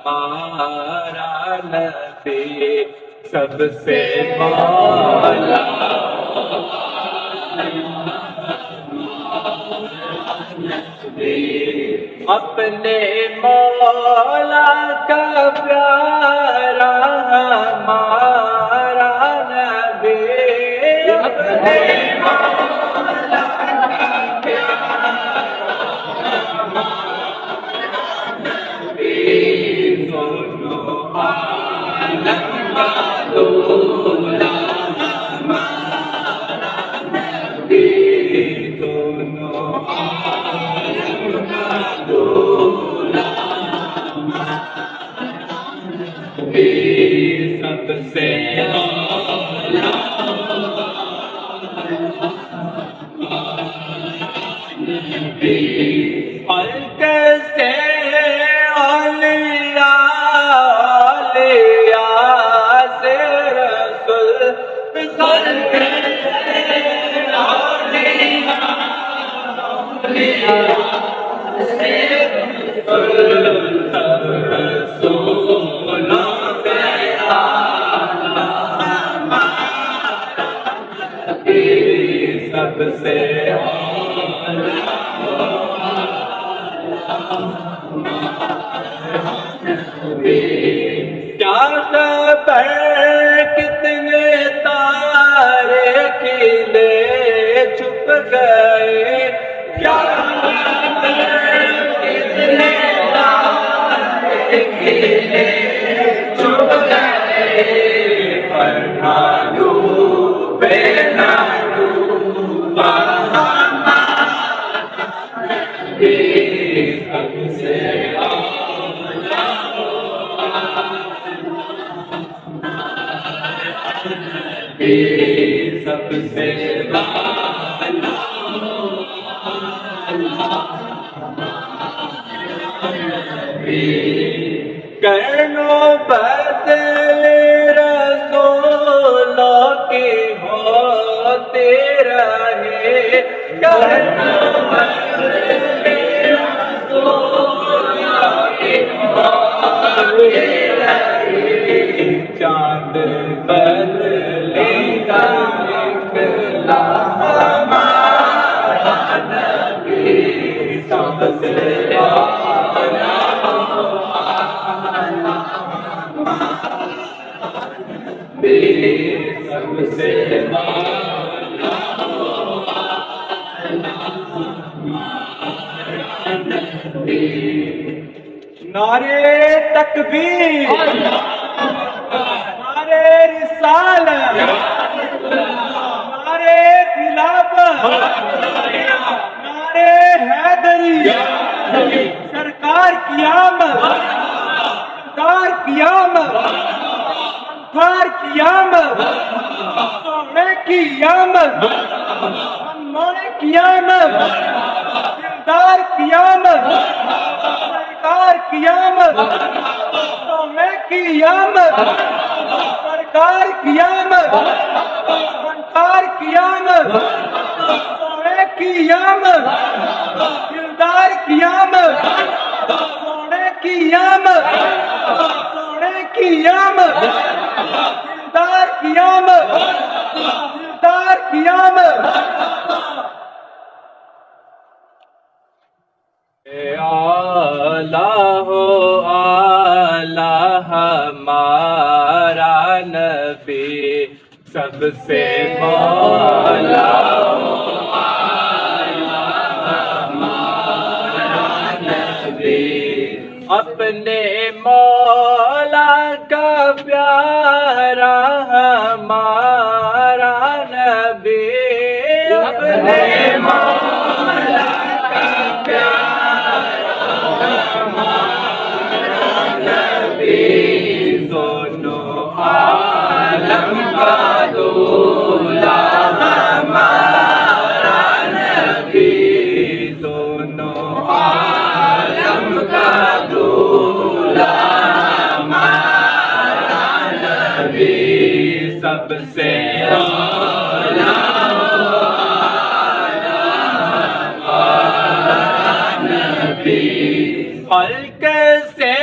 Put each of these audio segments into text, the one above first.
ہمارا نبی سب سے مولا اپنے مولا کا پیارا ہمارا نبی اپنے مولا کا پیارا نبی دونوں عالم کا دولا ہمارا نبی دونوں عالم کا دولا سب سے خلق سے اولیاء سے رسول خلق سے اولیاء سے رسول سب رسولوں سے سب سے کیا خبر کتنے تارے کھلے چھپ گئے کیا خبر کتنے تارے کھلے چھپ گئے پر نہ ڈوبے نہ ڈوبا سب سے سب سے کرنو بدلے رسولوں کی ہوتے رہے کرنو بدلے رسولوں کی ہوتے رہے چاند بدلے گا نکلا ہمارا نبی سب سے سب سے نعرے تکبیر نعرے رسالت نعرے خلافت نعرے حیدری سرکار کی آمد سرکار کی آمد سرکار کی آمد سونے کی آمد مونے کی آمد دلدار کی آمد سرکار کی آمد سونے کی آمد سرکار کی آمد سرکار کی آمد سونے کی آمد دلدار کی آمد سونے کی آمد سونے کی آمد دلدار کی آمد دلدار کی آمد اعلیٰ ہو اعلیٰ ہمارا نبی سب سے مولا ہو اعلیٰ ہمارا نبی اپنے مولا کا پیارا ہمارا نبی اپنے مولا کا پیارا ہمارا نبی دونوں عالم کا دولا ہمارا نبی دونوں عالم کا دولا ہمارا نبی سب سے اولا نبی خلق سے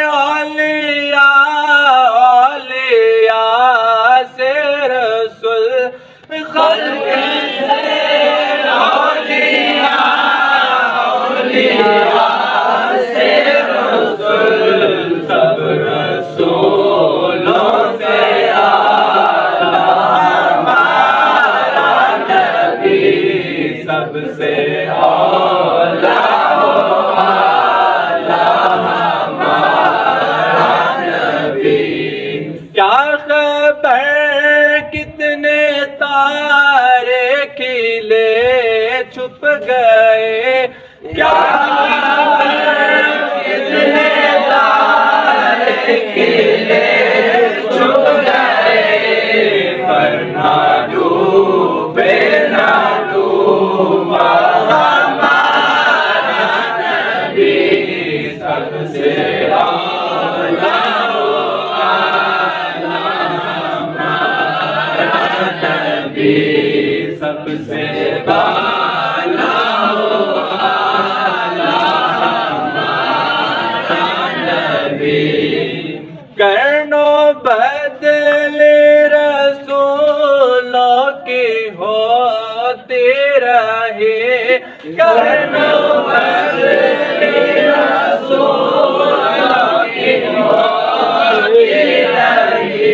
اولیاء سے رسول خلق سے اولیاء سے رسول سب رسولوں سے اعلیٰ ہمارا نبی سب سے اعلیٰ کیا خبر کتنے تارے کھلے چھپ گئے کیا کتنے تارے کھلے چھپ گئے پر نہ ڈوبے نہ ڈوبا ہمارا نبی سب سے اعلیٰ سب سے بالا ہمارا نبی کرنو بدل رسولوں کی ہوتی رہے کرنو بدل رسولوں کی ہوتی رہی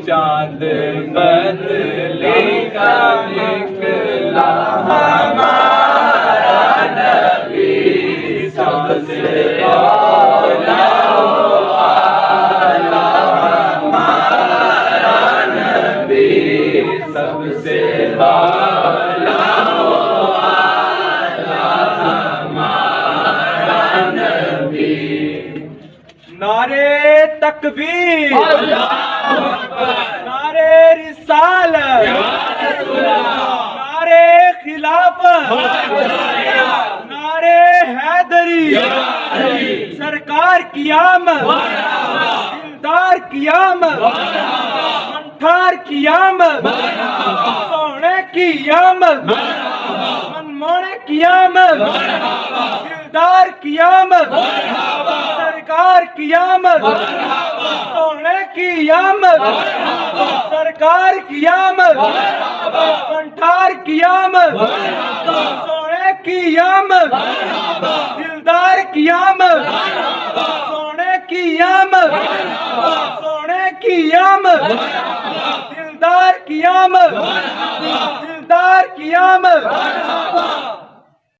چاند بدلے کا نکلا ہمارا نبی سب سے اعلیٰ ہمارا نبی سب سے اعلیٰ ہمارا نبی نعرے تکبیر نعرے رسالت نعرے خلافت نعرے حیدری سرکار کی آمد دلدار کی آمد منٹھار کی آمد سونے کی آمد منمونے کی آمد دلدار کی آمد سرکار کی آمد سونے کی آمد سرکار کی آمد منٹھار کی آمد سونے کی آمد دلدار کی آمد سونے کی آمد سونے کی آمد دلدار کی آمد دلدار کی آمد